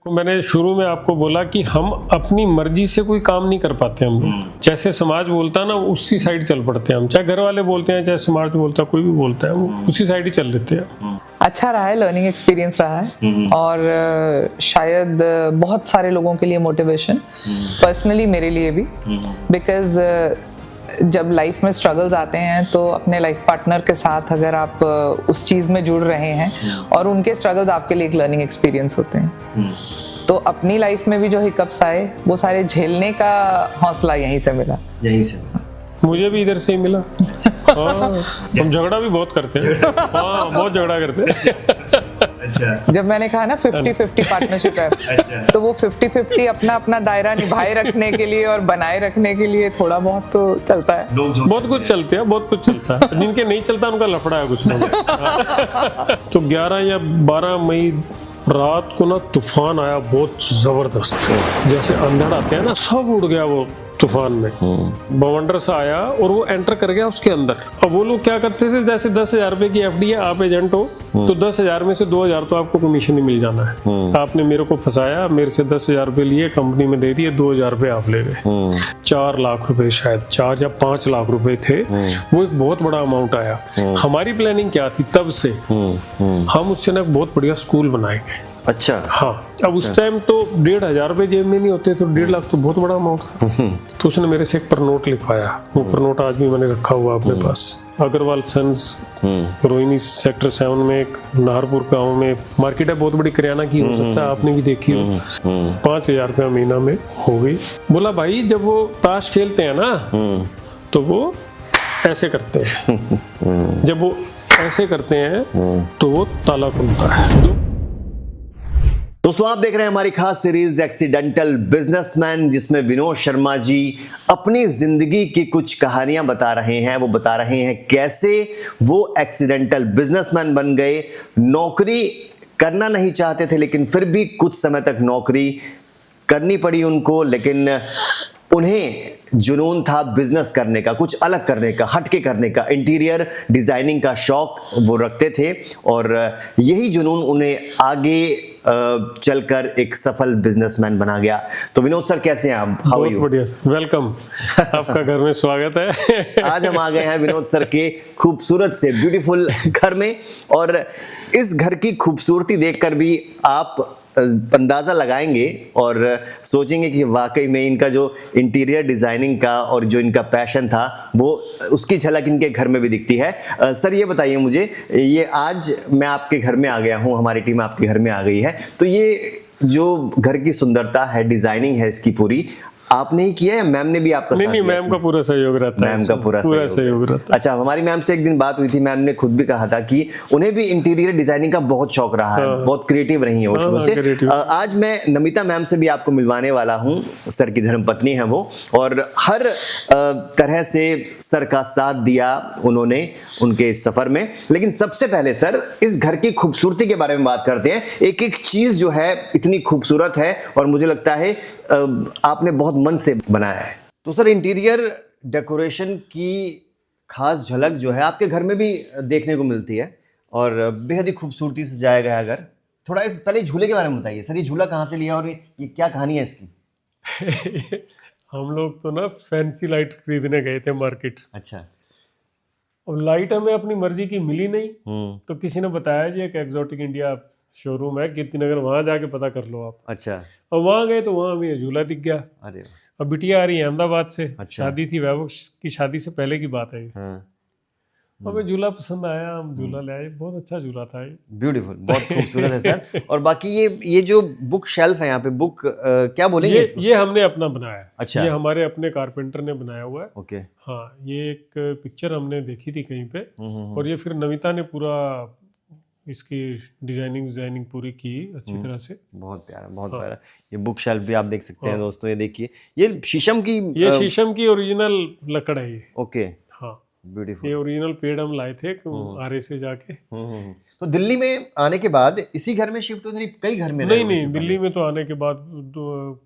मैंने शुरू में आपको बोला कि हम अपनी मर्जी से कोई काम नहीं कर पाते हम लोग। जैसे समाज बोलता है ना, उसी साइड चल पड़ते हैं हम। चाहे घर वाले बोलते हैं, चाहे समाज बोलता है, कोई भी बोलता है, वो उसी साइड ही चल लेते हैं। अच्छा रहा है, लर्निंग एक्सपीरियंस रहा है और शायद बहुत सारे लोगों के लिए मोटिवेशन, पर्सनली मेरे लिए भी। बिकॉज जब लाइफ में स्ट्रगल्स आते हैं तो अपने लाइफ पार्टनर के साथ अगर आप उस चीज़ में जुड़ रहे हैं और उनके स्ट्रगल्स आपके लिए एक लर्निंग एक्सपीरियंस होते हैं, तो अपनी लाइफ में भी जो हिकअप्स आए वो सारे झेलने का हौसला यहीं से मिला। यहीं से मुझे भी इधर से ही मिला। हम झगड़ा भी बहुत करते हैं। हाँ, बहुत झगड़ा करते हैं। अच्छा। जब मैंने कहा ना 50-50 पार्टनरशिप है, तो वो 50-50 अपना अपना दायरा निभाए रखने के लिए और बनाए रखने के लिए थोड़ा बहुत तो चलता है। बहुत कुछ चलते हैं, बहुत कुछ चलता है। जिनके नहीं चलता उनका लफड़ा है कुछ ना। तो 11 या 12 मई रात को ना तूफान आया बहुत जबरदस्त, जैसे अंधड़ आते हैं ना, सब उड़ गया वो तूफान में। बवंडर सा आया और वो एंटर कर गया उसके अंदर। अब वो लोग क्या करते थे, जैसे 10,000 रुपए की एफडी है, आप एजेंट हो तो 10,000 में से 2,000 तो आपको कमीशन ही मिल जाना है। आपने मेरे को फंसाया, मेरे से 10,000 रुपए लिए, कंपनी में दे दिए, 2,000 रुपए आप ले गए। 4 लाख रुपए, शायद 4 या 5 लाख रुपए थे। वो एक बहुत बड़ा अमाउंट आया। हमारी प्लानिंग क्या थी तब से, हम उससे ना बहुत बढ़िया स्कूल बनाएंगे। अच्छा। हाँ, अब उस टाइम तो 1,500 रुपए जेब में नहीं होते, तो 1.5 लाख तो बहुत बड़ा अमाउंट था। तो उसने मेरे से एक प्रनोट लिखवाया। वो प्रनोट आज भी मैंने रखा हुआ अपने पास। अग्रवाल सन्स, रोहिणी सेक्टर 7 में एक नाहरपुर गांव में मार्केट है, बहुत बड़ी किराना की, हो सकता है आपने भी देखी हो। 5,000 रुपया महीना में हो गई। बोला भाई, जब वो ताश खेलते हैं ना तो वो ऐसे करते हैं, जब वो ऐसे करते हैं तो वो ताला खुलता है। दोस्तों, आप देख रहे हैं हमारी खास सीरीज एक्सीडेंटल बिजनेसमैन, जिसमें विनोद शर्मा जी अपनी जिंदगी की कुछ कहानियां बता रहे हैं। वो बता रहे हैं कैसे वो एक्सीडेंटल बिजनेसमैन बन गए। नौकरी करना नहीं चाहते थे, लेकिन फिर भी कुछ समय तक नौकरी करनी पड़ी उनको। लेकिन उन्हें जुनून था बिजनेस करने का, कुछ अलग करने का, हटके करने का। इंटीरियर डिजाइनिंग का शौक वो रखते थे और यही जुनून उन्हें आगे चलकर एक सफल बिजनेसमैन बना गया। तो विनोद सर, कैसे हैं आप? How are you? बहुत बढ़िया सर, वेलकम। आपका घर में स्वागत है। आज हम आ गए हैं विनोद सर के खूबसूरत से ब्यूटीफुल घर में, और इस घर की खूबसूरती देखकर भी आप अंदाजा लगाएंगे और सोचेंगे कि वाकई में इनका जो इंटीरियर डिजाइनिंग का और जो इनका पैशन था, वो उसकी झलक इनके घर में भी दिखती है। सर, ये बताइए मुझे, ये आज मैं आपके घर में आ गया हूँ, हमारी टीम आपके घर में आ गई है, तो ये जो घर की सुंदरता है, डिजाइनिंग है इसकी पूरी, आपने ही किया है? मैम ने भी आपका नहीं, मैम का पूरा सहयोग रहता है। मैम का पूरा सहयोग रहता है। अच्छा, हमारी मैम से एक दिन बात हुई थी, मैम ने खुद भी कहा था कि उन्हें भी इंटीरियर डिजाइनिंग का बहुत शौक रहा है। बहुत क्रिएटिव रही है वो शुरू से। आज मैं नमिता मैम से भी आपको मिलवाने वाला हूँ। सर की धर्मपत्नी है वो, और हर तरह से सर का साथ दिया उन्होंने उनके इस सफर में। लेकिन सबसे पहले सर, इस घर की खूबसूरती के बारे में बात करते हैं। एक एक चीज जो है इतनी खूबसूरत है और मुझे लगता है आपने बहुत मन से बनाया है। तो सर, इंटीरियर डेकोरेशन की खास झलक जो है आपके घर में भी देखने को मिलती है और बेहद ही खूबसूरती से सजाया गया घर। थोड़ा इस पहले झूले के बारे में बताइए सर, ये झूला कहाँ से लिया और ये क्या कहानी है इसकी? हम लोग तो ना फैंसी लाइट खरीदने गए थे मार्केट। अच्छा। और लाइट हमें अपनी मर्जी की मिली नहीं, तो किसी ने बताया जी एक एग्जॉटिक इंडिया शोरूम है कीर्तिनगर, वहां जाके पता कर लो आप। अच्छा। और वहां गए तो वहां हमें झूला दिख गया। अरे, अब बिटिया आ रही है अहमदाबाद से। अच्छा। शादी थी, वैभव की शादी से पहले की बात है ये। हाँ। हमें झूला पसंद आया, हम झूला ले आए। बहुत अच्छा झूला था ये। ब्यूटीफुल, बहुत खूबसूरत है सर। और बाकी ये जो बुक शेल्फ है यहाँ पे, बुक क्या बोलेंगे इसको? ये हमने अपना बनाया है। अच्छा। ये हमारे अपने कारपेंटर ने बनाया हुआ है। ओके। हाँ, ये एक पिक्चर हमने देखी थी कहीं पे, और ये फिर नमिता ने पूरा इसकी डिजाइनिंग पूरी की अच्छी तरह से। बहुत प्यारा, बहुत प्यारा। ये बुक शेल्फ भी आप देख सकते हैं दोस्तों, ये देखिए, ये शीशम की, ये शीशम की ओरिजिनल लकड़ है ये। ओके। हाँ, ब्यूटीफुल। ये ओरिजिनल पेड़ हम लाए थे आरे से जाके। तो दिल्ली में आने के बाद इसी घर में शिफ्ट हुए, कई घर में रहे? नहीं, दिल्ली में तो आने के बाद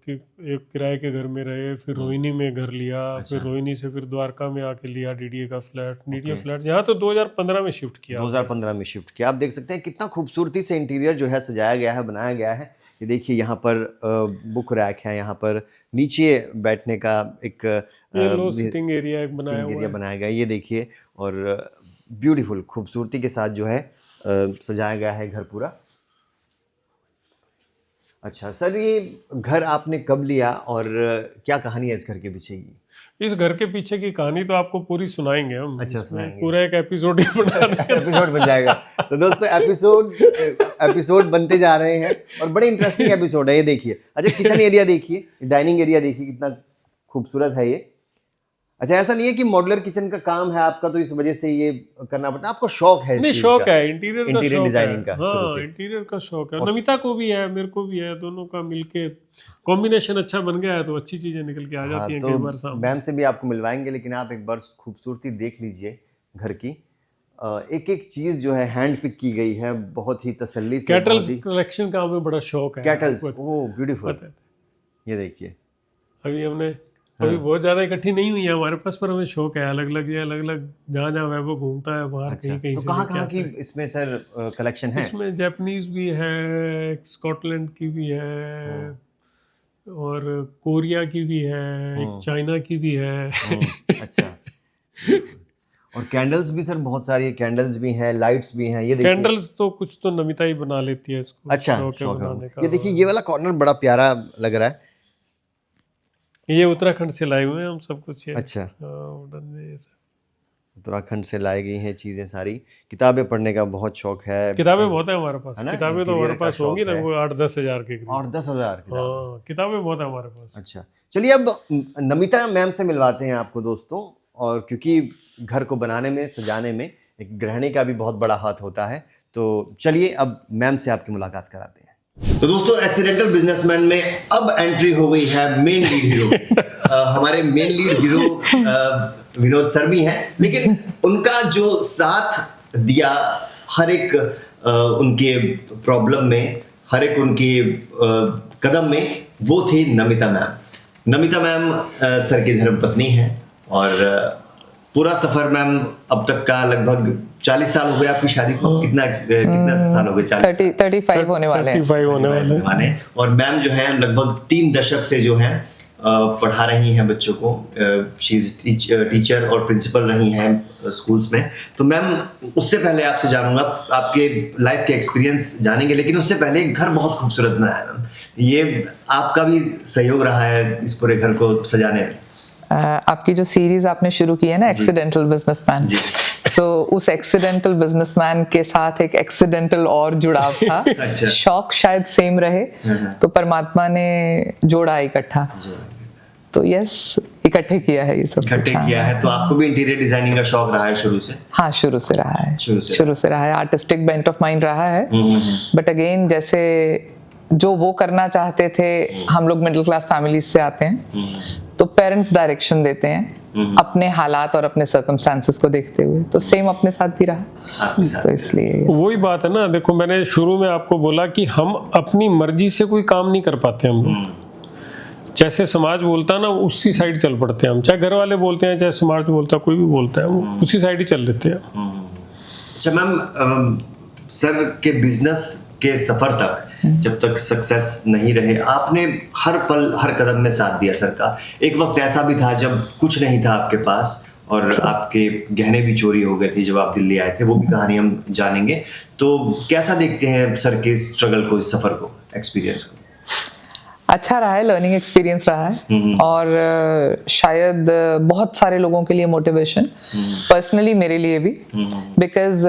एक किराए के घर में रहे, फिर रोहिणी में घर लिया। अच्छा। फिर रोहिणी से फिर द्वारका में आके लिया डीडीए का फ्लैट। डीडीए फ्लैट यहाँ तो 2015 में शिफ्ट किया। 2015 में शिफ्ट किया। आप देख सकते हैं कितना खूबसूरती से इंटीरियर जो है सजाया गया है, बनाया गया है। ये देखिए यहाँ पर बुक रैक है, यहाँ पर नीचे बैठने का एक लो सिटिंग एरिया बनाया गया है। ये देखिए, और ब्यूटीफुल खूबसूरती के साथ जो है सजाया गया है घर पूरा। अच्छा सर, ये घर आपने कब लिया और क्या कहानी है इस घर के पीछे की? इस घर के पीछे की कहानी तो आपको पूरी सुनाएंगे हम। अच्छा, सुनाएंगे। पूरा एक एपिसोड ही बना एपिसोड बन जाएगा। तो दोस्तों एपिसोड बनते जा रहे हैं और बड़े इंटरेस्टिंग एपिसोड है। ये देखिए, अच्छा किचन एरिया देखिए, डाइनिंग एरिया देखिए कितना खूबसूरत है ये। अच्छा, ऐसा नहीं है कि मॉड्यूलर किचन का काम है आपका तो इस वजह से ये करना पड़ता है, आपको शौक है? नहीं, शौक है इंटीरियर डिजाइनिंग का। हाँ, इंटीरियर का शौक है। नमिता को भी है, मेरे को भी है, दोनों का मिलके कॉम्बिनेशन अच्छा बन गया है तो अच्छी चीजें निकल के आ जाती हैं। कई बार सामने मैम से भी आपको मिलवाएंगे, लेकिन आप एक बार खूबसूरती देख लीजिए घर की। एक एक चीज जो है हैंड पिक की गई है, बहुत ही तसल्ली से। कैटल्स कलेक्शन का हमें बड़ा शौक है। Kettles, oh beautiful. ये देखिए, अभी हमने बहुत ज्यादा इकट्ठी नहीं हुई है हमारे पास, पर हमें शौक है अलग अलग जहाँ जहाँ वैभव घूमता है बाहर। अच्छा, कहीं तो से कहाँ की इसमें सर कलेक्शन है? इसमें जापानीज भी है, स्कॉटलैंड की भी है, और कोरिया की भी है, एक चाइना की भी है। अच्छा। और कैंडल्स भी सर बहुत सारी कैंडल्स भी हैं, लाइट्स भी हैं। ये देखिए, कैंडल्स तो कुछ तो नमिता ही बना लेती है इसको। अच्छा, शौक है बनाने का। ये देखिए, ये वाला कॉर्नर बड़ा प्यारा लग रहा है। ये उत्तराखंड से लाए हुए हैं हम सब कुछ ये। अच्छा, वुडन में ये सब उत्तराखंड से लाई गई हैं चीजें सारी। किताबें पढ़ने का बहुत शौक है। किताबें बहुत है हमारे पास। ना? किताबें तो हमारे पास होंगी ना, वो 8-10 हजार के करीब। 8-10 हजार हाँ, किताबें बहुत है हमारे पास। अच्छा, चलिए अब नमिता मैम से मिलवाते हैं आपको दोस्तों। और क्योंकि घर को बनाने में, सजाने में एक गृहिणी का भी बहुत बड़ा हाथ होता है, तो चलिए अब मैम से आपकी मुलाकात कराते हैं। तो दोस्तों, एक्सीडेंटल बिजनेसमैन में अब एंट्री हो गई है मेन लीड हीरो। हमारे main lead hero Vinod sir भी हैं, लेकिन उनका जो साथ दिया हर एक उनके प्रॉब्लम में, हर एक उनके कदम में, वो थी Namita ma'am. Namita ma'am sir की धर्मपत्नी हैं और पूरा सफर मैम अब तक का लगभग 40 साल हो गए आपकी शादी को। कितना साल हो गए? 35 होने वाले हैं। 35 होने वाले। और मैम जो है लगभग 3 दशक से जो है पढ़ा रही हैं बच्चों को। शी इज टीचर और प्रिंसिपल रही हैं स्कूल्स में। तो मैम, उससे पहले आपसे जानूंगा, आपके लाइफ के एक्सपीरियंस जानेंगे, लेकिन उससे पहले घर बहुत खूबसूरत बनाया मैम। ये आपका भी सहयोग रहा है इस पूरे घर को सजाने में। आपकी जो सीरीज आपने शुरू की है ना, एक्सीडेंटल बिजनेसमैन, सो उस एक्सीडेंटल बिजनेसमैन के साथ एक एक्सीडेंटल और जुड़ाव था। अच्छा। शौक शायद सेम रहे, तो परमात्मा ने जोड़ा इकट्ठा। तो यस, इकट्ठे किया है ये सब। इकट्ठे किया है। तो आपको भी इंटीरियर डिजाइनिंग का शौक रहा है शुरू से? हाँ, शुरू से रहा है। शुरू से रहा है। आर्टिस्टिक बेंट ऑफ माइंड रहा है। बट अगेन, जैसे जो वो करना चाहते थे, हम लोग मिडिल क्लास फैमिलीज से आते हैं, तो पेरेंट्स डायरेक्शन देते हैं अपने हालात और अपने सर्कमस्टांसेस को देखते हुए। तो सेम अपने साथ भी रहा, तो इसलिए वही बात है ना। देखो, मैंने शुरू में आपको बोला कि हम अपनी मर्जी से कोई काम नहीं कर पाते। हम लोग जैसे समाज बोलता है ना, उसी साइड चल पड़ते हैं हम। चाहे घर वाले बोलते हैं, चाहे समाज बोलता है, कोई भी बोलता है, वो उसी साइड ही चल देते हैं। अच्छा मैम, सर के बिजनेस के सफर तक, जब तक सक्सेस नहीं रहे, आपने हर पल हर कदम में साथ दिया सर का। एक वक्त ऐसा भी था जब कुछ नहीं था आपके पास और आपके गहने भी चोरी हो गए थे जब आप दिल्ली आए थे। वो भी कहानी हम जानेंगे। तो कैसा देखते हैं सर के स्ट्रगल को, इस सफर को, एक्सपीरियंस को? अच्छा रहा है, लर्निंग एक्सपीरियंस रहा है। और शायद बहुत सारे लोगों के लिए मोटिवेशन, पर्सनली मेरे लिए भी। बिकॉज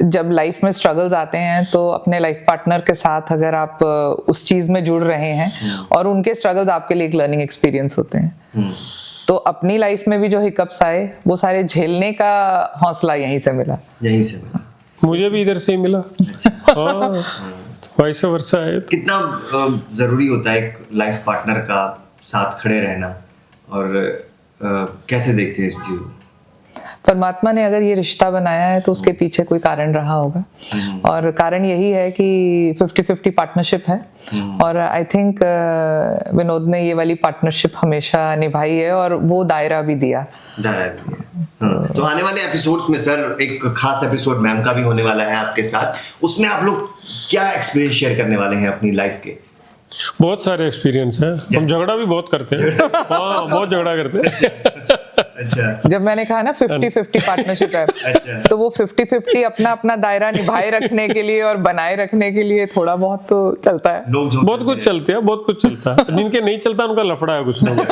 जब लाइफ में स्ट्रगल्स आते हैं तो अपने लाइफ पार्टनर के साथ अगर आप उस चीज में जुड़ रहे हैं और उनके स्ट्रगल्स आपके लिए एक लर्निंग एक्सपीरियंस होते हैं, तो अपनी लाइफ में भी जो हिकअप्स आए वो सारे झेलने का हौसला यहीं से मिला। मुझे भी इधर से ही मिला। हाँ, वैसे वर्षा है। कितना जरूरी होता है एक लाइफ पार्टनर का साथ खड़े रहना, और कैसे देखते हैं इस चीज? परमात्मा ने अगर ये रिश्ता बनाया है तो उसके पीछे कोई कारण रहा होगा, और कारण यही है कि 50-50 पार्टनरशिप है। और आई थिंक विनोद ने ये वाली पार्टनरशिप हमेशा निभाई है और वो दायरा भी दिया। तो आने वाले एपिसोड्स में सर एक खास एपिसोड मैम का भी होने वाला है आपके साथ, उसमें आप लोग क्या एक्सपीरियंस शेयर करने वाले हैं अपनी लाइफ के? बहुत सारे एक्सपीरियंस हैं, हम झगड़ा भी बहुत करते हैं। हाँ, बहुत झगड़ा करते हैं। अच्छा, जब मैंने कहा ना 50-50 पार्टनरशिप है, अच्छा। तो वो 50-50 अपना अपना दायरा निभाए रखने के लिए और बनाए रखने के लिए थोड़ा बहुत तो चलता है। बहुत कुछ चलते हैं, बहुत कुछ चलता है। जिनके नहीं चलता उनका लफड़ा है कुछ ना कुछ।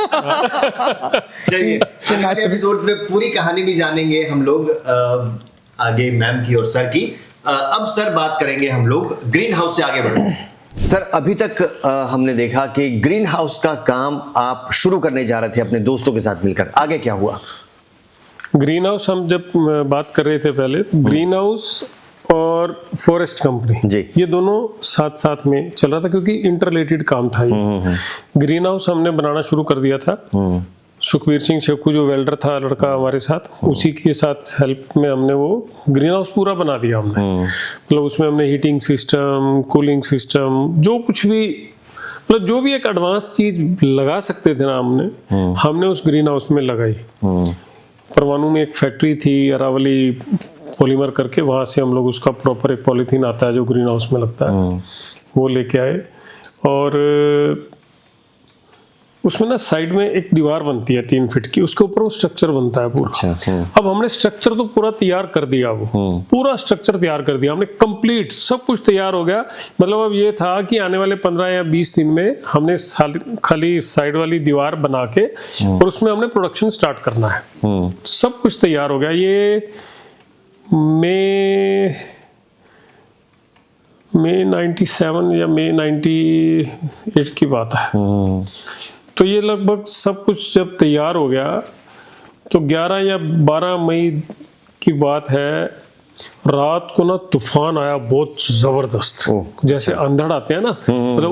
चलिए आने वाले एपिसोड्स में पूरी कहानी भी जानेंगे हम लोग आगे मैम की और सर की। अब सर बात करेंगे हम लोग ग्रीन हाउस से आगे बढ़ो। सर अभी तक हमने देखा कि ग्रीन हाउस का काम आप शुरू करने जा रहे थे अपने दोस्तों के साथ मिलकर, आगे क्या हुआ? ग्रीन हाउस हम जब बात कर रहे थे पहले, ग्रीन हाउस और फॉरेस्ट कंपनी जी, ये दोनों साथ साथ में चल रहा था क्योंकि इंटररिलेटेड काम था ये। ग्रीन हाउस हमने बनाना शुरू कर दिया था, सुखबीर सिंह शेखू जो वेल्डर था लड़का हमारे साथ, उसी के साथ हेल्प में हमने वो ग्रीन हाउस पूरा बना दिया हमने। मतलब उसमें हमने हीटिंग सिस्टम, कूलिंग सिस्टम, जो कुछ भी मतलब जो भी एक एडवांस चीज लगा सकते थे ना हमने उस ग्रीन हाउस में लगाई। परवाणु में एक फैक्ट्री थी अरावली पॉलीमर करके, वहां से हम लोग उसका प्रॉपर एक पॉलीथीन आता है जो ग्रीन हाउस में लगता है, वो लेके आए। और उसमें ना साइड में एक दीवार बनती है 3 फीट की, उसके ऊपर वो स्ट्रक्चर बनता है पूरा। अच्छा, अब हमने स्ट्रक्चर तो पूरा तैयार कर दिया, वो पूरा स्ट्रक्चर तैयार कर दिया हमने, कंप्लीट सब कुछ तैयार हो गया। मतलब अब ये था कि आने वाले 15 या 20 दिन में हमने खाली साइड वाली दीवार बना के और उसमें हमने प्रोडक्शन स्टार्ट करना है। सब कुछ तैयार हो गया। ये मई 97 या मई 98 की बात है। तो ये लगभग सब कुछ जब तैयार हो गया तो 11 या 12 मई की बात है, रात को ना तूफान आया बहुत जबरदस्त, जैसे अंधड़ आते हैं ना, मतलब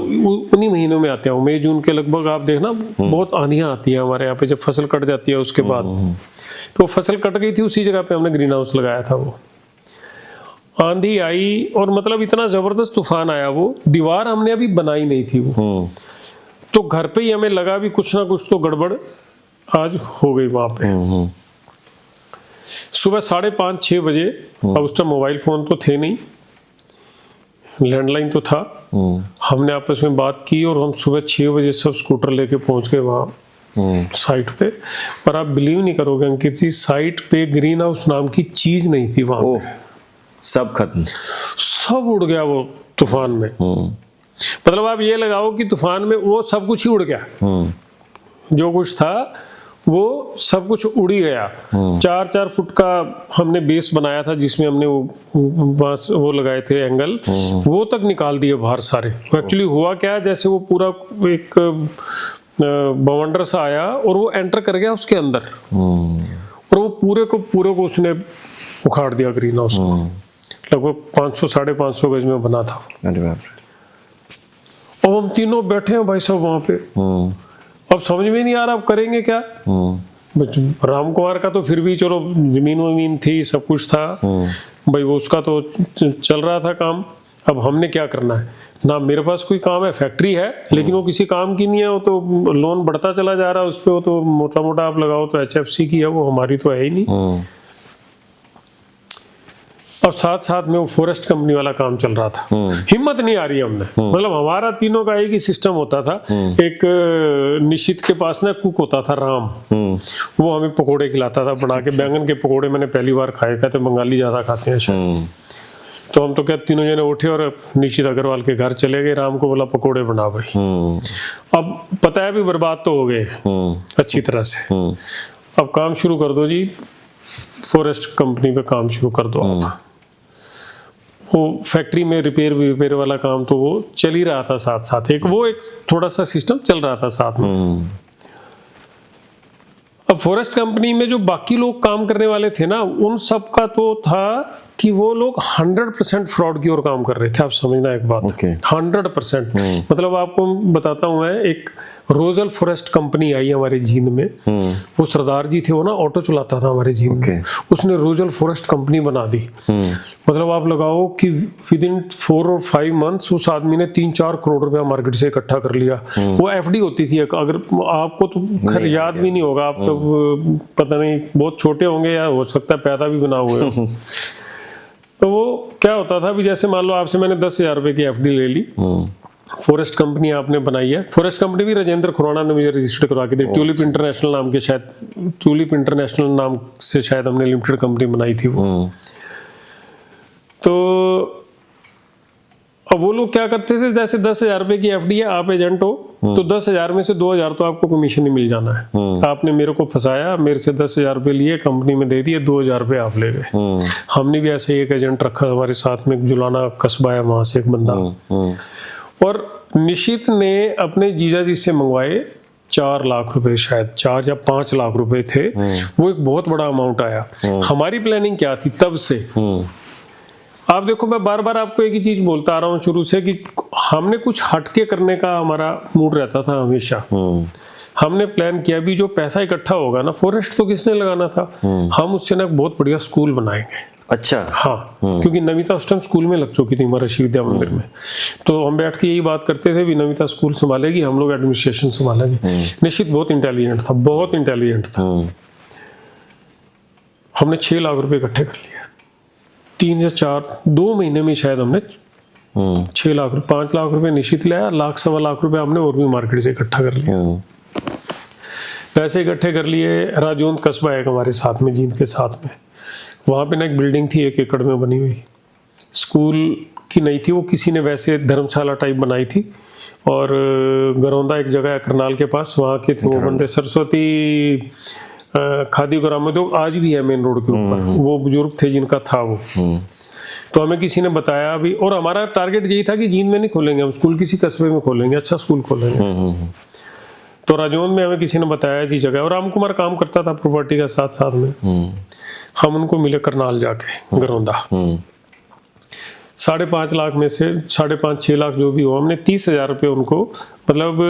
उन्हीं महीनों में आते हैं, मई जून के लगभग। आप देखना बहुत आंधियां आती हैं हमारे यहाँ पे जब फसल कट जाती है उसके बाद। तो फसल कट गई थी, उसी जगह पे हमने ग्रीन हाउस लगाया था। वो आंधी आई और मतलब इतना जबरदस्त तूफान आया, वो दीवार हमने अभी बनाई नहीं थी वो, तो घर पे ही हमें लगा भी कुछ ना कुछ तो गड़बड़ आज हो गई वहां पे। सुबह 5:30-6 बजे, अब उस टाइम मोबाइल फोन तो थे नहीं, लैंडलाइन तो था। हमने आपस में बात की और हम सुबह 6 बजे सब स्कूटर लेके पहुंच गए वहां साइट पे। पर आप बिलीव नहीं करोगे अंकित जी, साइट पे ग्रीन हाउस नाम की चीज नहीं थी वहां पे। सब खत्म, सब उड़ गया वो तूफान में। मतलब आप ये लगाओ कि तूफान में वो सब कुछ ही उड़ गया, जो कुछ था वो सब कुछ उड़ ही गया। 4-4 फुट का हमने बेस बनाया था जिसमें हमने वो लगाए थे एंगल, वो तक निकाल दिए बाहर सारे। एक्चुअली हुआ क्या, जैसे वो पूरा एक बवंडर सा आया और वो एंटर कर गया उसके अंदर और वो पूरे को उसने उखाड़ दिया ग्रीन हाउस को। लगभग 500-550 गज में बना था। अब हम तीनों बैठे हैं भाई साहब वहां पे, अब समझ में नहीं आ रहा अब करेंगे क्या। राम कुमार का तो फिर भी चलो जमीन थी, सब कुछ था भाई, वो उसका तो चल रहा था काम। अब हमने क्या करना है ना, मेरे पास कोई काम है, फैक्ट्री है लेकिन वो किसी काम की नहीं है, वो तो लोन बढ़ता चला जा रहा है उस पर, वो तो मोटा मोटा आप लगाओ तो HFC की है, वो हमारी तो है ही नहीं। अब साथ साथ में वो फॉरेस्ट कंपनी वाला काम चल रहा था, हिम्मत नहीं आ रही हमने। मतलब हमारा तीनों का एक ही सिस्टम होता था। एक निश्चित के पास ना कुक होता था राम, वो हमें पकोड़े खिलाता था बना के। बैंगन के पकोड़े मैंने पहली बार खाए, कहते बंगाली ज्यादा खाते हैं शायद। तो हम तो क्या तीनों जने उठे और निश्चित अग्रवाल के घर चले गए, राम को बोला पकोड़े बना भाई। अब पता है भी बर्बाद तो हो गए अच्छी तरह से। अब काम शुरू कर दो जी, फॉरेस्ट कंपनी पे काम शुरू कर दो आप। वो फैक्ट्री में रिपेयर वाला काम तो वो चल ही रहा था साथ साथ, एक थोड़ा सा सिस्टम चल रहा था साथ में। अब फॉरेस्ट कंपनी में जो बाकी लोग काम करने वाले थे ना, उन सब का तो था कि वो लोग 100% फ्रॉड की ओर काम कर रहे थे। आप समझना एक बात, 100%। मतलब आपको बताता हूँ मैं, एक रोजल फॉरेस्ट कंपनी आई हमारे जींद में। वो सरदार जी थे, वो ना ऑटो चलाता था हमारे जींद में, उसने रोजल फॉरेस्ट कंपनी बना दी। मतलब आप लगाओ कि विद इन 4 और 5 मंथ्स उस आदमी ने 3-4 करोड़ रुपया मार्केट से इकट्ठा कर लिया। वो एफडी होती थी, अगर आपको तो खैर याद भी नहीं होगा, आप तो पता नहीं बहुत छोटे होंगे या हो सकता है पैदा भी बना हुए हो। तो वो क्या होता था भी, जैसे मान लो आपसे मैंने 10,000 रुपए की एफडी ले ली, फॉरेस्ट कंपनी आपने बनाई है। फॉरेस्ट कंपनी भी राजेंद्र खुराना ने मुझे रजिस्टर करवा के दी, ट्यूलिप इंटरनेशनल नाम के, शायद ट्यूलिप इंटरनेशनल नाम से शायद हमने लिमिटेड कंपनी बनाई थी वो। तो अब वो लोग क्या करते थे, जैसे 10,000 रुपए की एफडी है, आप एजेंट हो तो 10,000 में से 2,000 तो आपको कमीशन ही मिल जाना है। आपने मेरे को फंसाया, मेरे से 10,000 रुपए लिए, कंपनी में दे दिए, 2,000 रुपए आप ले गए। हमने भी ऐसे एक एजेंट रखा हमारे साथ में, जुलाना कस्बा है, वहां से एक बंदा। और निशित ने अपने जीजा जी से मंगवाए 4 लाख रुपए, शायद 4 या 5 लाख रुपए थे। वो एक बहुत बड़ा अमाउंट आया। हमारी प्लानिंग क्या थी तब से, आप देखो मैं बार बार आपको एक ही चीज बोलता आ रहा हूँ शुरू से, कि हमने कुछ हटके करने का हमारा मूड रहता था हमेशा। हमने प्लान किया भी, जो पैसा इकट्ठा होगा ना, फॉरेस्ट तो किसने लगाना था, हम उससे ना बहुत बढ़िया स्कूल बनाएंगे। अच्छा। हाँ, क्योंकि नमिता उस टाइम स्कूल में लग चुकी थी महर्षि विद्या मंदिर में। तो हम बैठ के यही बात करते थे भी, नमिता स्कूल संभालेगी, हम लोग एडमिनिस्ट्रेशन संभालेंगे। निश्चित बहुत इंटेलिजेंट था, बहुत इंटेलिजेंट था। हमने 6 लाख रुपए इकट्ठे कर लिए, 3 या 4 2 महीने में शायद हमने 6 लाख रुपए, 5 लाख रुपए निश्चित लाया, 1-1.25 लाख रुपए हमने और भी मार्केट से इकट्ठा कर लिया। पैसे इकट्ठे कर लिए। राजौंद कस्बा है हमारे साथ में, जींद के साथ में, वहाँ पे ना एक बिल्डिंग थी 1 एकड़ में बनी हुई, स्कूल की नहीं थी वो, किसी ने वैसे धर्मशाला टाइप बनाई थी। और गरौंदा एक जगह है करनाल के पास, वहाँ के थे वो बंदे, सरस्वती खादी ग्रामोद्योग, तो आज भी है मेन रोड के ऊपर। वो बुजुर्ग थे जिनका था वो। तो हमें किसी ने बताया भी, और हमारा टारगेट यही था कि जींद में नहीं खोलेंगे हम स्कूल, किसी कस्बे में खोलेंगे, अच्छा स्कूल खोलेंगे। तो राजौंद में हमें किसी ने बताया जी जगह, और राम कुमार काम करता था प्रॉपर्टी का साथ साथ में। हम उनको मिले करनाल जाके, गरौंदा। 5.5 लाख में से 5.5-6 लाख जो भी हो, हमने 30,000 रुपये उनको, मतलब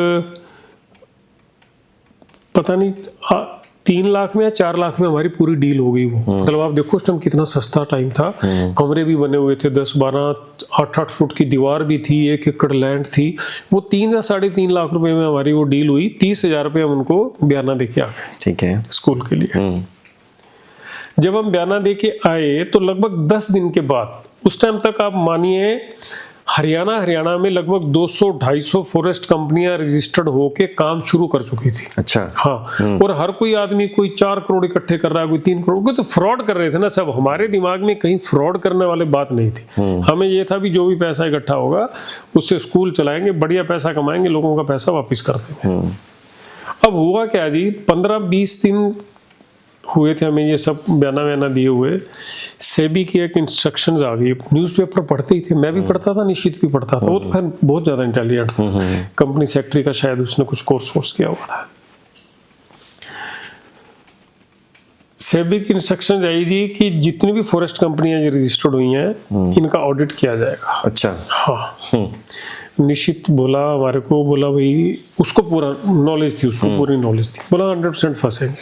पता नहीं 3 लाख में या 4 लाख में हमारी पूरी डील हो गई वो। मतलब आप देखो उस टाइम कितना सस्ता टाइम था, कमरे भी बने हुए थे, 10-12, 8-8 फुट की दीवार भी थी, 1 एकड़ लैंड थी। वो 3 या 3.5 लाख रुपए में हमारी वो डील हुई। 30,000 रुपये हम उनको बयाना दे के आ गए, ठीक है, स्कूल के लिए। जब हम बयाना दे के आए तो लगभग 10 दिन के बाद, उस टाइम तक आप मानिए हरियाणा में लगभग 200-250 फॉरेस्ट कंपनियां रजिस्टर्ड होके काम शुरू कर चुकी थी। अच्छा। हाँ। और हर कोई आदमी कोई 4 करोड़ इकट्ठे कर रहा है, कोई 3 करोड़, कोई तो फ्रॉड कर रहे थे ना सब। हमारे दिमाग में कहीं फ्रॉड करने वाली बात नहीं थी। हमें ये था भी जो भी पैसा इकट्ठा होगा उससे स्कूल चलाएंगे, बढ़िया पैसा कमाएंगे, लोगों का पैसा वापिस कर देंगे। अब हुआ क्या जी, 15-20 दिन हुए थे हमें ये सब बयाना दिए हुए, सेबी की एक इंस्ट्रक्शंस आ गई। न्यूज़पेपर पढ़ते ही थे, मैं भी पढ़ता था, निश्चित भी पढ़ता था। वो तो खैर बहुत ज्यादा इंटेलिजेंट था, कंपनी सेक्रेटरी का शायद उसने कुछ कोर्स किया हुआ था। सेबी की इंस्ट्रक्शंस आई जी कि जितनी भी फॉरेस्ट कंपनियां रजिस्टर्ड हुई हैं इनका ऑडिट किया जाएगा। अच्छा। हाँ। निश्चित बोला हमारे को, बोला भाई उसको पूरा नॉलेज थी, उसको पूरी नॉलेज थी, बोला 100% फंसेंगे।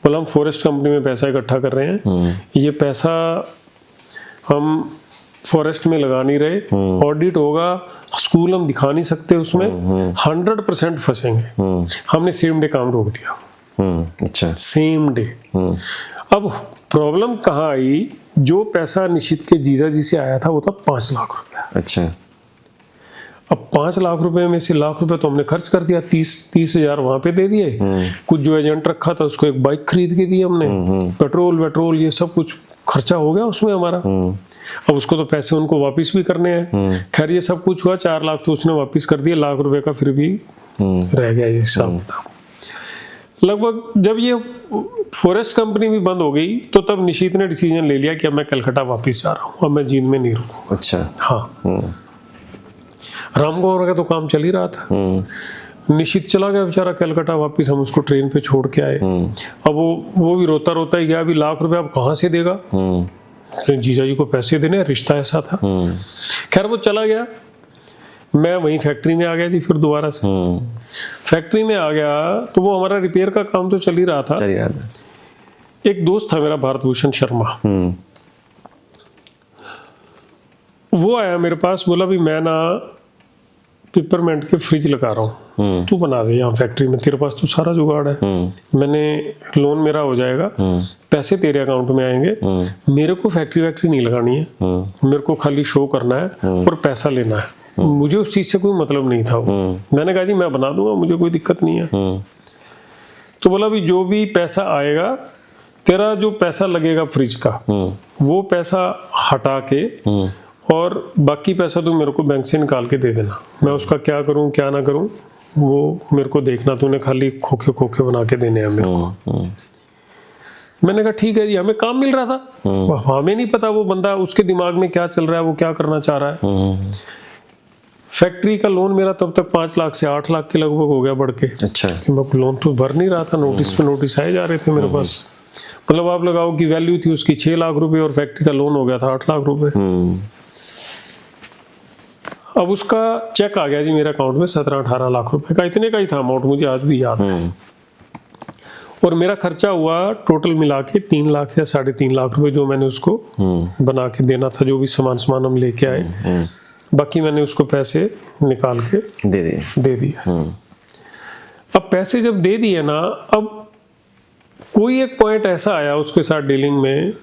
बोला हम फॉरेस्ट कंपनी में पैसा इकट्ठा कर रहे हैं, ये पैसा हम फॉरेस्ट में लगा नहीं रहे, ऑडिट होगा, स्कूल हम दिखा नहीं सकते उसमें, 100% फंसेंगे। हमने सेम डे काम रोक दिया। अच्छा। Same day. अब प्रॉब्लम कहाँ आई, जो पैसा निशित के जीजा जी से आया था वो था 5 लाख रुपया। अच्छा। अब 5 लाख रुपए में से लाख रुपए तो हमने खर्च कर दिया, 30,000 वहां पे दे दिए। कुछ जो एजेंट रखा था उसको एक बाइक खरीद के दी हमने, पेट्रोल ये सब कुछ खर्चा हो गया उसमें हमारा। अब उसको तो पैसे उनको वापस भी करने हैं। खैर ये सब कुछ हुआ, 4 लाख तो उसने वापस कर दिया, लाख रुपए का फिर भी रह गया ये सब। लगभग जब ये फॉरेस्ट कंपनी भी बंद हो गई तो तब निशित ने डिसीजन ले लिया कि अब मैं कलकत्ता वापस जा रहा हूँ, अब मैं जींद में नहीं रुकूंगा। अच्छा। हाँ। रामगौर का तो काम चल ही रहा था। निशित चला गया बेचारा कलकत्ता वापस, हम उसको ट्रेन पे छोड़ के आए। अब वो भी रोता रोता ही गया, अभी लाख रुपए अब कहाँ से देगा। अपने जीजा जी को पैसे देने, रिश्ता ऐसा था। खैर वो चला गया, मैं वहीं फैक्ट्री में आ गया जी। फिर दोबारा से फैक्ट्री में आ गया तो वो हमारा रिपेयर का काम तो चल ही रहा था। एक दोस्त था मेरा भारतभूषण शर्मा, वो आया मेरे पास, बोला भी मैं ना पिपरमेंट के फ्रिज लगा रहा हूँ, तू बना दे यहाँ फैक्ट्री में, तेरे पास तो सारा जुगाड़ है, मैंने लोन मेरा हो जाएगा, पैसे तेरे अकाउंट में आएंगे, मेरे को फैक्ट्री नहीं लगानी है, मेरे को खाली शो करना है और पैसा लेना है, मुझे उस चीज से कोई मतलब नहीं था। मैंने कहा जी मैं बना दूंगा, मुझे कोई दिक्कत नहीं है। तो बोला भी जो भी पैसा आएगा, तेरा जो पैसा लगेगा फ्रिज का, वो पैसा हटा के और बाकी पैसा तू मेरे को बैंक से निकाल के दे देना, मैं उसका क्या करूं क्या ना करूं वो मेरे को देखना, तूने खाली खोखे खोखे बना के देने हैं मेरे को। मैंने कहा ठीक है जी। हमें काम मिल रहा था, हमें नहीं पता वो बंदा, उसके दिमाग में क्या चल रहा है, वो क्या करना चाह रहा है। फैक्ट्री का लोन मेरा तब तक 5 लाख से 8 लाख के लगभग हो गया बढ़ के। अच्छा। कि मैं लोन तो भर नहीं रहा था, नोटिस पे नोटिस आए जा रहे थे मेरे पास। मतलब आप लगाओ कि वैल्यू थी उसकी 6 लाख रुपए और फैक्ट्री का लोन हो गया था 8 लाख रुपए। अब उसका चेक आ गया जी मेरे अकाउंट में 17-18 लाख रुपए का, इतने का ही था अमाउंट, मुझे आज भी याद है। और मेरा खर्चा हुआ टोटल मिला के 3 लाख या 3.5 लाख रुपए, जो मैंने उसको बना के देना था, जो भी सामान हम लेके आए, बाकी मैंने उसको पैसे निकाल के दे दिया। अब पैसे जब दे दिए ना, अब कोई एक पॉइंट ऐसा आया उसके साथ डीलिंग में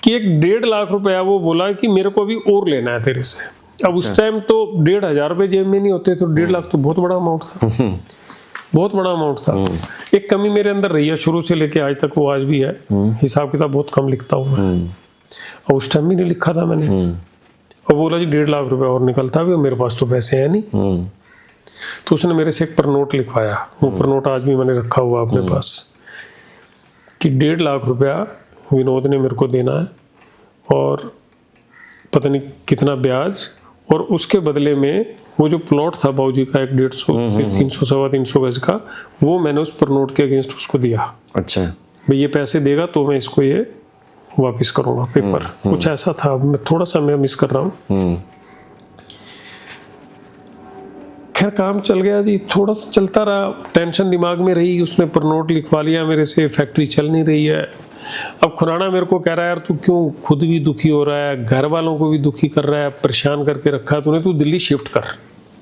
कि 1.5 लाख रुपया वो बोला कि मेरे को अभी और लेना है तेरे से। अब उस टाइम तो 1,500 रुपये जेब में नहीं होते, तो 1.5 लाख तो बहुत बड़ा अमाउंट था, बहुत बड़ा अमाउंट था। एक कमी मेरे अंदर रही है शुरू से लेके आज तक, वो आज भी है, हिसाब किताब बहुत कम लिखता हूँ मैं, और उस टाइम भी नहीं लिखा था मैंने। और बोला जी 1.5 लाख रुपए और निकलता भी, मेरे पास तो पैसे हैं नहीं। तो उसने मेरे से एक पर नोट लिखवाया, वो पर नोट आज भी मैंने रखा हुआ अपने पास, कि 1.5 लाख रुपया विनोद ने मेरे को देना है और पता नहीं कितना ब्याज, और उसके बदले में वो जो प्लॉट था बाबूजी का 150 300 सवा 300 गज का, वो मैंने उस पर नोट के अगेंस्ट उसको दिया। अच्छा। भाई ये पैसे देगा तो मैं इसको ये वापस करूंगा पेपर, कुछ ऐसा था। मैं थोड़ा सा मैं मिस कर रहा हूँ। खैर काम चल गया जी, थोड़ा सा चलता रहा, टेंशन दिमाग में रही, उसने पर नोट लिखवा लिया मेरे से, फैक्ट्री चल नहीं रही है। अब खुराना मेरे को कह रहा है यार तू क्यों खुद भी दुखी हो रहा है, घर वालों को भी दुखी कर रहा है, परेशान करके रखा है तूने, तू दिल्ली शिफ्ट कर।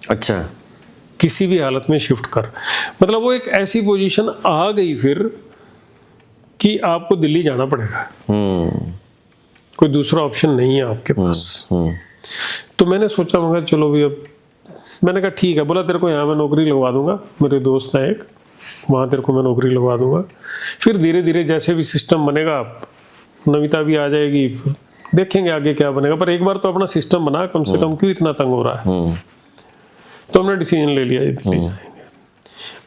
अच्छा। किसी भी हालत में शिफ्ट कर। मतलब वो एक ऐसी पोजीशन आ गई फिर कि आपको दिल्ली जाना पड़ेगा, कोई दूसरा ऑप्शन नहीं है आपके पास। तो मैंने सोचा, मगर चलो भी, अब मैंने कहा ठीक है। बोला तेरे को यहाँ मैं नौकरी लगवा दूंगा, मेरे दोस्त है एक, वहाँ तेरे को मैं नौकरी लगवा दूंगा, फिर धीरे धीरे जैसे भी सिस्टम बनेगा, नमिता भी आ जाएगी, देखेंगे आगे क्या बनेगा, पर एक बार तो अपना सिस्टम बना कम से कम, क्यों इतना तंग हो रहा है। तो हमने डिसीजन ले लिया दिल्ली जाएंगे।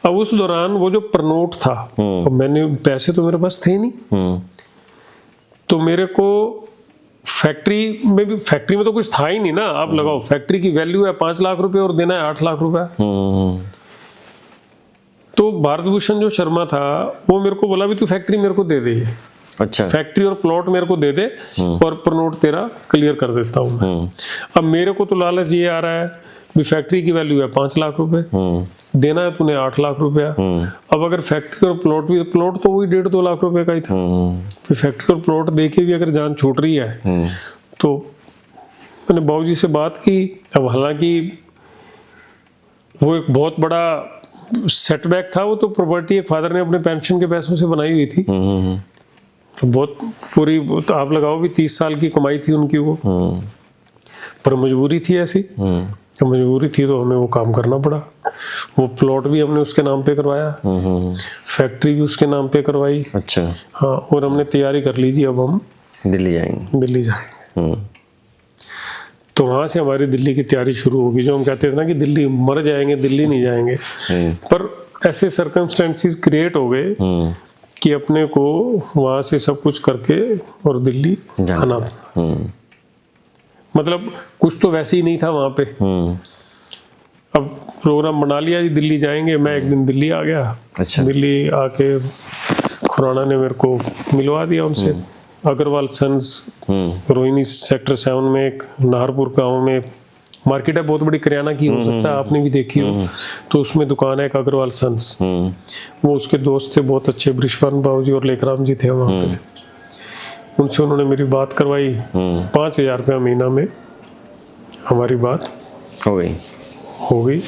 अब उस दौरान वो जो प्रनोट था, तो मैंने पैसे तो मेरे पास थे नहीं, तो मेरे को फैक्ट्री में तो कुछ था ही नहीं ना। आप लगाओ फैक्ट्री की वैल्यू है 5 लाख रुपए और देना है 8 लाख रुपए। तो भारतभूषण जो शर्मा था वो मेरे को बोला भी तू फैक्ट्री मेरे को दे दे। अच्छा। फैक्ट्री और प्लॉट मेरे को दे दे और प्रनोट तेरा क्लियर कर देता हूँ मैं। अब मेरे को तो लालच ये आ रहा है भी फैक्ट्री की वैल्यू है 5 लाख रुपए, देना है तूने 8 लाख रुपया। अब अगर फैक्ट्री और प्लॉट तो वही 1.5-2 लाख रुपए का ही था, फिर फैक्ट्री और प्लॉट देके भी अगर जान छूट रही है तो मैंने बाबूजी से बात की। अब हालांकि वो एक बहुत बड़ा सेटबैक था, वो तो प्रॉपर्टी एक फादर ने अपने पेंशन के पैसों से बनाई हुई थी, तो बहुत पूरी, तो आप लगाओ भी 30 साल की कमाई थी उनकी वो, पर मजबूरी थी ऐसी, तो मजबूरी थी तो हमें वो काम करना पड़ा। वो प्लॉट भी हमने उसके नाम पे करवाया, फैक्ट्री भी उसके नाम पे करवाई। अच्छा। हाँ, और हमने तैयारी कर लीजिए, अब हम दिल्ली जाएंगे। तो वहां से हमारी दिल्ली की तैयारी शुरू होगी। जो हम कहते थे ना कि दिल्ली मर जाएंगे, दिल्ली नहीं जाएंगे, पर ऐसे सर्कमस्टेंसेस क्रिएट हो गए कि अपने को वहां से सब कुछ करके और दिल्ली जाना। मतलब कुछ तो वैसे ही नहीं था वहां पे। अब प्रोग्राम बना लिया जी दिल्ली जाएंगे, मैं एक दिन दिल्ली आ गया। अच्छा। दिल्ली आके खुराना ने मेरे को मिलवा दिया उनसे, अग्रवाल सन्स रोहिणी सेक्टर 7 में एक नाहरपुर गांव में मार्केट है, बहुत बड़ी किराना की हो सकता है आपने भी देखी हो, तो उसमें दुकान है एक अग्रवाल सन्स। वो उसके दोस्त थे बहुत अच्छे, बृषवान बाबू जी और लेखराम जी थे वहाँ पे। उनसे उन्होंने मेरी बात करवाई, 5,000 रुपया महीना में हमारी बात हो गई।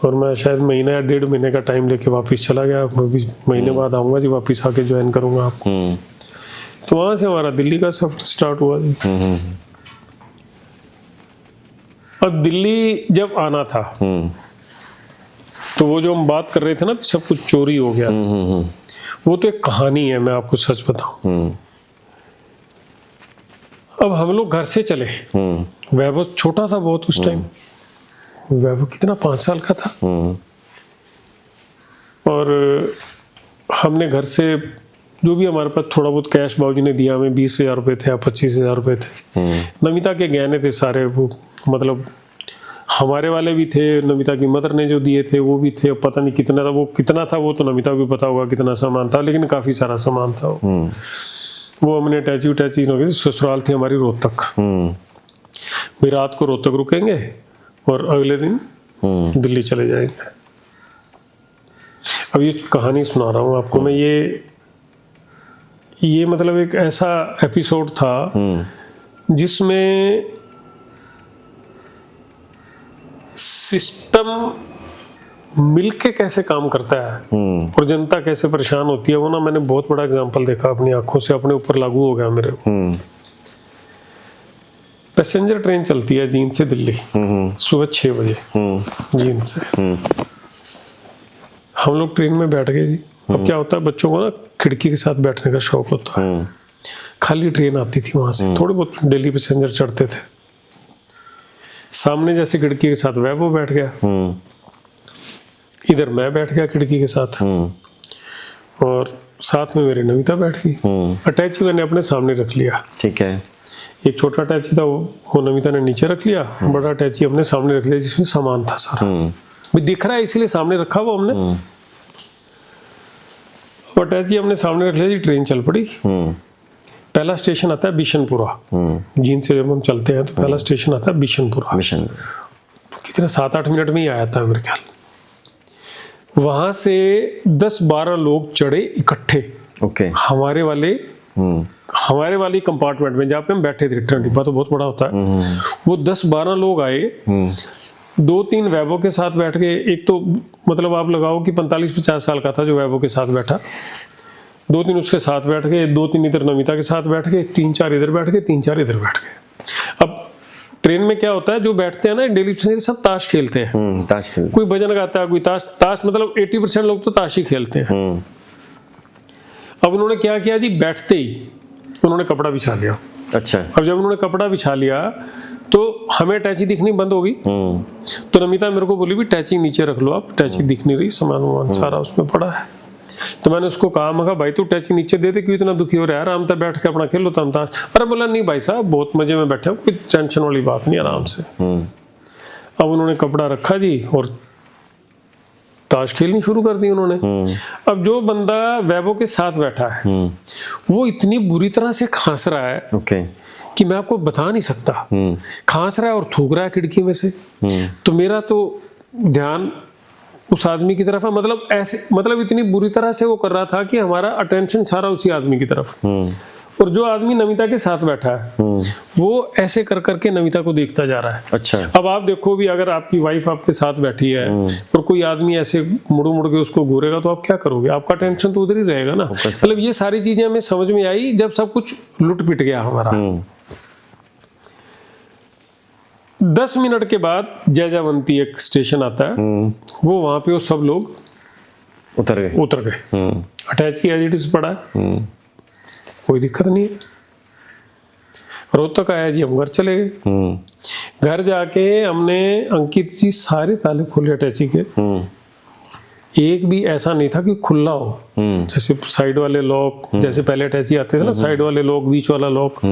और मैं शायद महीना या 1.5 महीने का टाइम लेके वापस चला गया। मैं भी महीने बाद आऊँगा जी, वापस आके ज्वाइन करूँगा आपको। तो वहाँ से हमारा दिल्ली का सफ़र स्टार्ट हुआ जी। अब दिल्ली जब आना था तो वो जो हम बात कर रहे थे ना सब कुछ चोरी हो गया, वो तो एक कहानी है, मैं आपको सच बताऊं। अब हम लोग घर से चले, वैभव छोटा था बहुत उस टाइम, वैभव कितना 5 साल का था, और हमने घर से जो भी हमारे पास थोड़ा बहुत कैश बाबूजी ने दिया, हमें 20,000 रुपये थे या 25,000 रुपये थे। नमिता के गहने थे सारे, वो मतलब हमारे वाले भी थे, नमिता की मदर ने जो दिए थे वो भी थे। पता नहीं कितना था, वो कितना था वो तो नमिता को भी पता होगा कितना सामान था, लेकिन काफ़ी सारा सामान था वो हमने अटैची ससुराल थी हमारी रोहतक। भाई रात को रोहतक रुकेंगे और अगले दिन दिल्ली चले जाएंगे। अब ये कहानी सुना रहा हूँ आपको मैं, ये मतलब एक ऐसा एपिसोड था जिसमें सिस्टम मिलके कैसे काम करता है और जनता कैसे परेशान होती है, वो ना मैंने बहुत बड़ा एग्जांपल देखा अपनी आंखों से, अपने ऊपर लागू हो गया मेरे को। पैसेंजर ट्रेन चलती है जींद से दिल्ली सुबह 6 बजे जींद से। हम लोग ट्रेन में बैठ गए जी। अब क्या होता है, बच्चों को ना खिड़की के साथ बैठने का शौक होता है। खाली ट्रेन आती थी वहां से, थोड़े बहुत डेली पैसेंजर चढ़ते थे। सामने जैसे खिड़की के साथ वैभव बैठ गया, इधर मैं बैठ गया खिड़की के साथ, और साथ में मेरी नमिता बैठ गई। अटैची मैंने अपने सामने रख लिया, ठीक है। एक छोटा अटैची था वो नमिता ने नीचे रख लिया, बड़ा अटैची हमने सामने रख लिया जिसमें सामान था सारा, भी दिख रहा है इसलिए सामने रखा वो हमने। अटैची हमने सामने रख लिया जी। ट्रेन चल पड़ी। पहला स्टेशन आता है बिशनपुरा। जींद से जब हम चलते हैं तो पहला स्टेशन आता है बिशनपुरा। कितने 7-8 मिनट में ही आया था मेरे ख्याल। वहां से 10-12 लोग चढ़े इकट्ठे, ओके, हमारे वाली कंपार्टमेंट में जहाँ पे हम बैठे थे। ट्रेन डिब्बा तो बहुत बड़ा होता है। वो 10-12 लोग आए, 2-3 वैभव के साथ बैठ गए। एक तो मतलब आप लगाओ कि 45-50 साल का था जो वैभव के साथ बैठा, 2-3 उसके साथ बैठ गए, 2-3 इधर नमिता के साथ बैठ गए, 3-4 इधर बैठ गए, 3-4 इधर बैठ गए। अब ट्रेन में क्या होता है, जो बैठते हैं ना डेली पैसेंजर सब ताश खेलते हैं। ताश खेलते, कोई भजन गाता है, कोई ताश मतलब 80% लोग तो ताश ही खेलते हैं। अब उन्होंने क्या किया जी, बैठते ही उन्होंने कपड़ा बिछा लिया। अच्छा। अब जब उन्होंने कपड़ा बिछा लिया तो हमें टैची दिखनी बंद हो गई। तो नमिता मेरे को बोली भी टैची नीचे रख लो आप, टैची दिख नहीं रही, सामान सारा उसमें पड़ा है। तो मैंने उसको कहा, मैं भाई तू टैची नीचे दे दे, क्यों इतना दुखी हो रहा है, आराम से बैठ के अपना खेल लो तम ताश। अरे बोला नहीं भाई साहब बहुत मजे में बैठे हो, कोई टेंशन वाली बात नहीं, आराम से। अब उन्होंने कपड़ा रखा जी और ताश खेलनी शुरू कर दी उन्होंने। अब जो बंदा वैभव के साथ बैठा है वो इतनी बुरी तरह से खांस रहा है, ओके, कि मैं आपको बता नहीं सकता। खांस रहा है और थूक रहा है खिड़की में से। तो मेरा तो ध्यान उस आदमी की तरफ है, मतलब ऐसे, मतलब इतनी बुरी तरह से वो कर रहा था कि हमारा अटेंशन सारा उसी आदमी की तरफ। और जो आदमी नमिता के साथ बैठा है वो ऐसे कर करके नमिता को देखता जा रहा है। अच्छा। अब आप देखो भी, अगर आपकी वाइफ आपके साथ बैठी है और कोई आदमी ऐसे मुड़ मुड़ के उसको घूरेगा तो आप क्या करोगे, आपका टेंशन तो उधर ही रहेगा ना। मतलब ये सारी चीजें हमें समझ में आई जब सब कुछ लुट पिट गया हमारा। 10 मिनट के बाद जयजावंती एक स्टेशन आता है, वो वहां पे वो सब लोग उतर गए। अटैच की एजिटिस पड़ा है, कोई दिक्कत नहीं है। रोहतक आया जी, हम घर चले गए। घर जाके हमने अंकित जी सारे ताले खोले अटैची के, एक भी ऐसा नहीं था कि खुला हो। जैसे साइड वाले लॉक, जैसे पहले अटैची आते थे ना, साइड वाले लॉक, बीच वाला लॉक।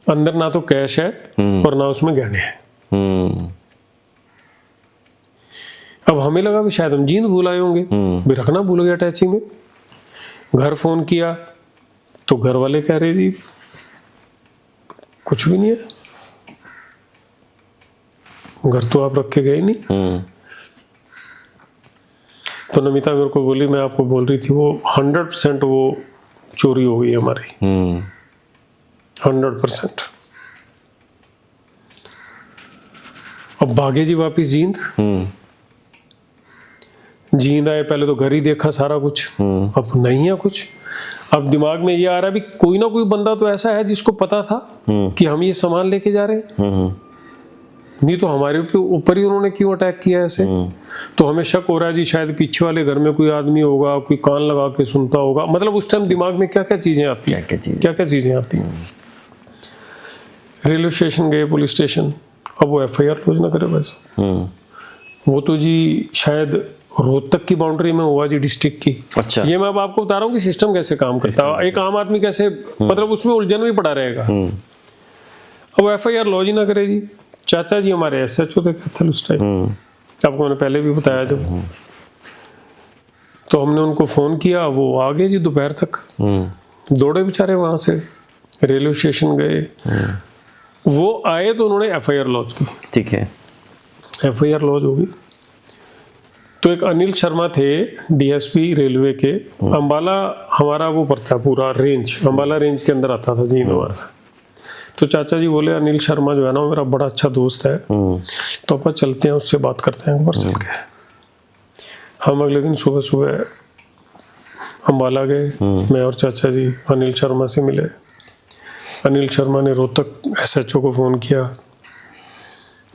अंदर ना तो कैश है और ना उसमें गहने हैं। अब हमें लगा भी शायद हम जींद भूल आए होंगे, भी रखना भूल गया अटैची में। घर फोन किया तो घर वाले कह रहे जी कुछ भी नहीं है, घर तो आप रख के गए नहीं। तो नमिता मेरे को बोली, मैं आपको बोल रही थी वो 100% वो चोरी हो गई हमारी, 100%। अब भागे जी वापिस जींद। जींद आए, पहले तो घर ही देखा सारा कुछ, अब नहीं है कुछ। अब दिमाग में ये आ रहा है भी कोई ना कोई बंदा तो ऐसा है जिसको पता था कि हम ये सामान लेके जा रहे हैं, नहीं तो हमारे ऊपर ही उन्होंने क्यों अटैक किया ऐसे। तो हमें शक हो रहा है जी शायद पीछे वाले घर में कोई आदमी होगा, कोई कान लगा के सुनता होगा। मतलब उस टाइम दिमाग में क्या क्या चीजें आती हैं, क्या क्या चीजें आती हैं। रेलवे स्टेशन गए, पुलिस स्टेशन, अब वो FIR लॉन्च ना करे वैसा, वो तो जी शायद रोहतक की बाउंड्री में हुआ जी, डिस्ट्रिक्ट की। अच्छा। ये मैं अब आपको बता रहा हूँ कि सिस्टम कैसे काम करता है, एक आम आदमी कैसे मतलब उसमें उलझन में पड़ा रहेगा। अब FIR लॉन्च ही ना करे जी। चाचा जी हमारे SHO थे कैथल उस टाइम, आपको मैंने पहले भी बताया जब। तो हमने उनको फोन किया, वो आ गए जी दोपहर तक, दौड़े बेचारे वहां से, रेलवे स्टेशन गए। वो आए तो उन्होंने FIR लॉन्च की। ठीक है। FIR लॉन्च होगी तो एक अनिल शर्मा थे DSP रेलवे के, अंबाला हमारा वो पड़ता है पूरा रेंज, अंबाला रेंज के अंदर आता था जी हमारा। तो चाचा जी बोले अनिल शर्मा जो है ना मेरा बड़ा अच्छा दोस्त है, तो अपन चलते हैं उससे बात करते हैं एक बार चल के। हम अगले दिन सुबह सुबह अंबाला गए, मैं और चाचा जी अनिल शर्मा से मिले। अनिल शर्मा ने रोहतक SHO को फ़ोन किया,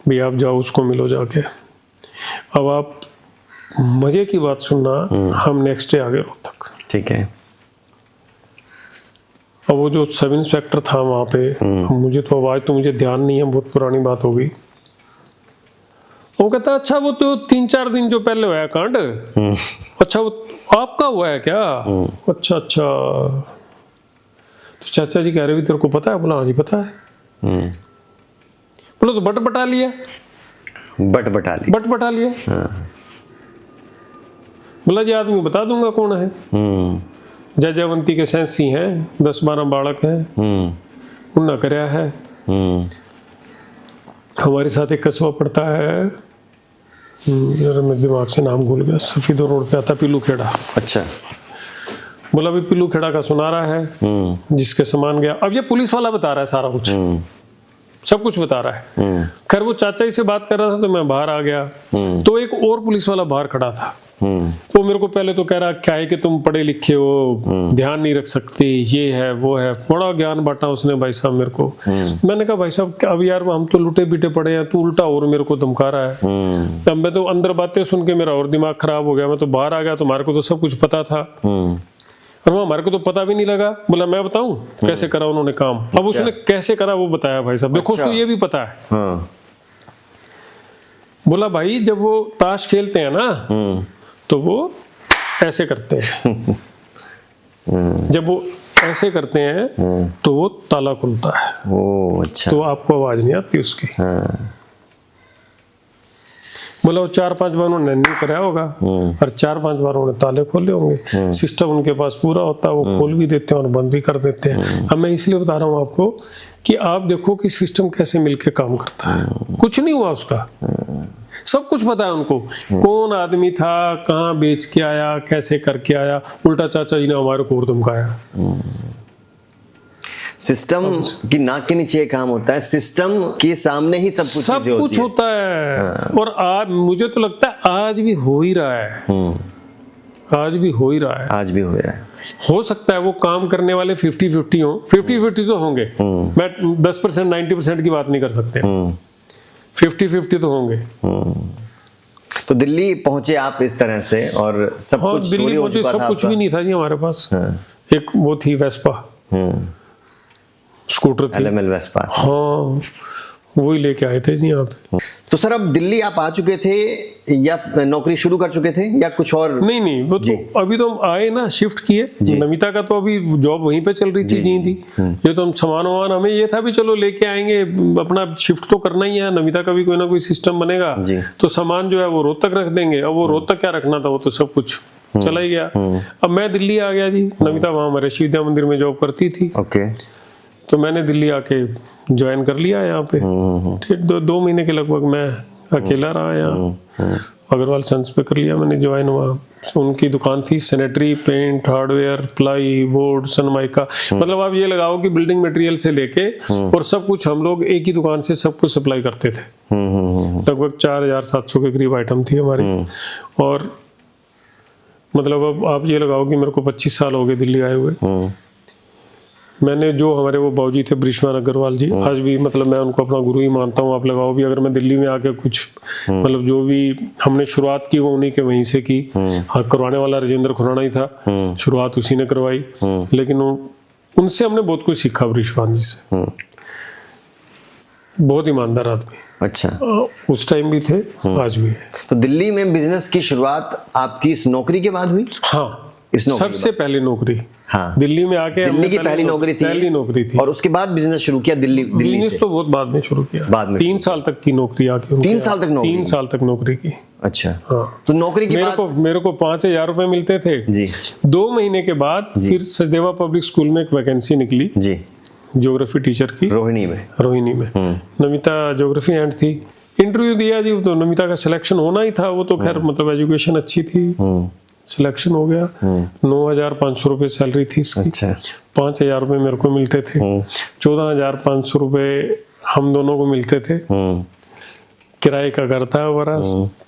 भी आप जाओ उसको मिलो जाके। अब आप मज़े की बात सुनना, हम नेक्स्ट डे आ गए रोहतक। ठीक है। अब वो जो सब इंस्पेक्टर था वहाँ पे, मुझे तो आवाज़ तो मुझे ध्यान नहीं है, बहुत पुरानी बात हो गई। वो कहता अच्छा वो तो 3-4 दिन जो पहले हुआ है कांड, अच्छा वो आपका हुआ है क्या? अच्छा अच्छा। तो चाचा जी कह रहे भी तेरे को पता है? बोला हाँ जी पता है। बोला तो बट बटा लिया। बोला जी आदमी बता दूंगा कौन है। जयवंती के सेंसी हैं, 10-12 बालक हैं, उन्ना करया है। हमारे साथ एक कस्बा पड़ता है, यार मैं दिमाग से नाम भूल गया, सफीदो रोड पे आता, पिल्लू खेड़ा। अच्छा। बोला भी पिल्लू खेड़ा का सुनारा है, जिसके सामान गया। अब ये पुलिस वाला बता रहा है सारा कुछ, सब कुछ बता रहा है। खैर वो चाचा जी से बात कर रहा था तो मैं बाहर आ गया, तो एक और पुलिस वाला बाहर खड़ा था। तो मेरे को पहले तो कह रहा क्या है कि तुम पढ़े लिखे हो, ध्यान नहीं रख सकते, ये है वो है, बड़ा ज्ञान बांटा उसने भाई साहब मेरे को। मैंने कहा भाई साहब अब यार हम तो लुटे पीटे पड़े हैं, तू उल्टा और मेरे को धमका रहा है। तब मैं तो अंदर बातें सुन के मेरा और दिमाग खराब हो गया, मैं तो बाहर आ गया, तुम्हारे को तो सब कुछ पता था और वो हमारे को तो पता भी नहीं लगा। बोला मैं बताऊं कैसे करा उन्होंने काम। अब उसने कैसे करा वो बताया भाई साहब, देखो उसको ये भी पता है। बोला भाई जब वो ताश खेलते हैं ना तो वो ऐसे करते हैं, जब वो ऐसे करते हैं तो वो ताला खुलता है। ओह अच्छा। तो आपको आवाज नहीं आती उसकी। बोला वो 4-5 बार उन्होंने नहीं कराया होगा और 4-5 बार उन्होंने ताले खोले होंगे। सिस्टम उनके पास पूरा होता है, वो खोल भी देते हैं और बंद भी कर देते हैं। अब मैं इसलिए बता रहा हूँ आपको कि आप देखो कि सिस्टम कैसे मिलके काम करता है। कुछ नहीं हुआ उसका, सब कुछ पता है उनको, कौन आदमी था, कहाँ बेच के आया, कैसे करके आया। उल्टा चाचा जी ने हमारे को और धमकाया। सिस्टम की नाक के नीचे काम होता है, सिस्टम के सामने ही सब कुछ होता है। और आज मुझे तो लगता है आज भी हो ही रहा है, आज भी हो ही रहा है। हो सकता है वो काम करने वाले 50-50 हो, 50-50 तो होंगे, मैं 10% 90% की बात नहीं कर सकते, 50-50 तो होंगे। तो दिल्ली पहुंचे आप इस तरह से और सब कुछ दिल्ली पहुंचे, सब कुछ भी नहीं था जी हमारे पास। एक वो थी वेस्पा स्कूटर थी, LML वेस्पा। हाँ वही लेके आए थे जी यहाँ पे। तो सर अब दिल्ली आप आ चुके थे या नौकरी शुरू कर चुके थे या कुछ और? नहीं वो तो अभी तो हम आए ना, शिफ्ट किए। नमिता का तो अभी जॉब वहीं पे चल रही थी जी थी। ये तो हम सामान वामान, हमें ये था भी चलो लेके आएंगे, अपना शिफ्ट तो करना ही है। नमिता का भी कोई ना कोई सिस्टम बनेगा तो सामान जो है वो रोहतक रख देंगे। अब वो रोहतक क्या रखना था, वो तो सब कुछ चला ही गया। अब मैं दिल्ली आ गया जी, नमिता वहाँ हमारे शिव विद्या मंदिर में जॉब करती थी, ओके। तो मैंने दिल्ली आके ज्वाइन कर लिया यहाँ पे। फिर 2 महीने के लगभग मैं अकेला रहा यहाँ, अग्रवाल सन्स पे कर लिया मैंने ज्वाइन। हुआ उनकी दुकान थी sanitary, paint, hardware, ply board, sunmica, मतलब आप ये लगाओ कि बिल्डिंग मटेरियल से लेके और सब कुछ हम लोग एक ही दुकान से सब कुछ सप्लाई करते थे। लगभग 4700 के करीब आइटम थी हमारी। और मतलब अब आप ये लगाओ कि मेरे को 25 साल हो गए दिल्ली आए हुए। मैंने जो हमारे वो बाबूजी थे ब्रिशवान अग्रवाल जी, आज भी मतलब मैं उनको अपना गुरु ही मानता हूँ। आप लगाओ भी, अगर मैं दिल्ली में आके कुछ मतलब जो भी हमने शुरुआत की वो उन्हीं के वहीं से की। हाँ, करवाने वाला राजेंद्र खुराना ही था, शुरुआत उसी ने करवाई, लेकिन उनसे हमने बहुत कुछ सीखा ब्रिशवान जी से। बहुत ईमानदार आदमी। अच्छा, उस टाइम भी थे, आज भी है। तो दिल्ली में बिजनेस की शुरुआत आपकी इस नौकरी के बाद हुई? हाँ, इस नौकरी सबसे पहली नौकरी। हाँ, दिल्ली में आके दिल्ली की पहली नौकरी थी। पहली नौकरी थी। और उसके बाद बिजनेस शुरू किया दिल्ली बिजनेस से? तो बहुत बाद में शुरू किया, बाद में 3 साल तक की नौकरी आके। 3 साल तक नौकरी? 3 साल तक नौकरी की। अच्छा, हाँ। तो नौकरी के बाद मेरे को 5000 रुपए मिलते थे जी। 2 महीने के बाद फिर सचदेवा पब्लिक स्कूल में एक वैकेंसी निकली जी, ज्योग्राफी टीचर की, रोहिणी में। नमिता ज्योग्राफी एंड थी। इंटरव्यू दिया जी, तो नमिता का सिलेक्शन होना ही था। वो तो खैर मतलब एजुकेशन अच्छी थी, सिलेक्शन हो गया। 9500 रुपये सैलरी थी इसकी। अच्छा, 5000 रुपये मेरे को मिलते थे, 14500 रुपये हम दोनों को मिलते थे। किराए का घर था हमारा,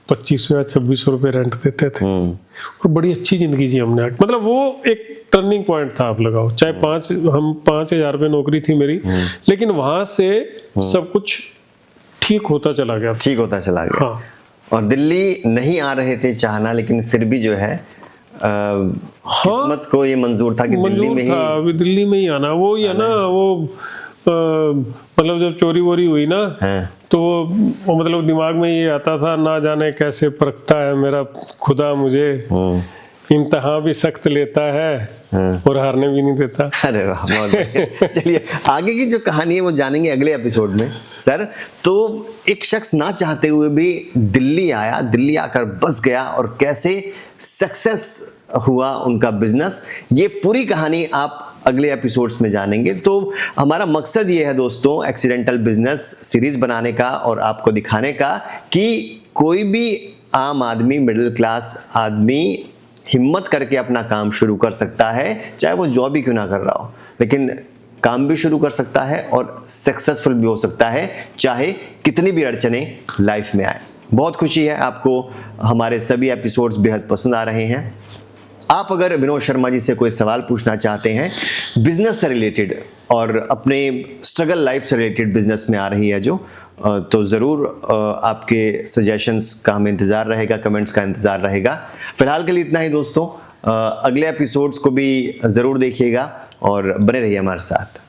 2500 या 2600 रुपये रेंट देते थे। और बड़ी अच्छी जिंदगी जी हमने, मतलब वो एक टर्निंग पॉइंट था। आप लगाओ चाहे 5000 रुपये नौकरी थी मेरी, लेकिन वहां से सब कुछ ठीक होता चला गया। हाँ। और दिल्ली नहीं आ रहे थे चाहना, लेकिन फिर भी जो है किस्मत को ये मंजूर था कि दिल्ली में ही आना। वो ही है ना, वो मतलब जब चोरी वोरी हुई ना, तो वो मतलब दिमाग में ये आता था, ना जाने कैसे परखता है मेरा खुदा मुझे, इम्तिहान भी सख्त लेता है और हारने भी नहीं देता। अरे वाह, बहुत बढ़िया। चलिए आगे की जो कहानी है वो जानेंगे अगले एपिसोड में सर। तो एक शख्स ना चाहते हुए भी दिल्ली आया, दिल्ली आकर बस गया और कैसे सक्सेस हुआ उनका बिजनेस, ये पूरी कहानी आप अगले एपिसोड्स में जानेंगे। तो हमारा मकसद ये है दोस्तों, एक्सीडेंटल बिजनेस सीरीज बनाने का और आपको दिखाने का कि कोई भी आम आदमी, मिडिल क्लास आदमी हिम्मत करके अपना काम शुरू कर सकता है, चाहे वो जॉब भी क्यों ना कर रहा हो, लेकिन काम भी शुरू कर सकता है और सक्सेसफुल भी हो सकता है, चाहे कितनी भी अड़चनें लाइफ में आए। बहुत खुशी है आपको हमारे सभी एपिसोड्स बेहद पसंद आ रहे हैं। आप अगर विनोद शर्मा जी से कोई सवाल पूछना चाहते हैं बिजनेस से रिलेटेड और अपने स्ट्रगल लाइफ से रिलेटेड, बिजनेस में आ रही है जो, तो ज़रूर आपके सजेशंस का हमें इंतज़ार रहेगा, कमेंट्स का इंतज़ार रहेगा। फिलहाल के लिए इतना ही दोस्तों, अगले एपिसोड्स को भी ज़रूर देखिएगा और बने रहिए हमारे साथ।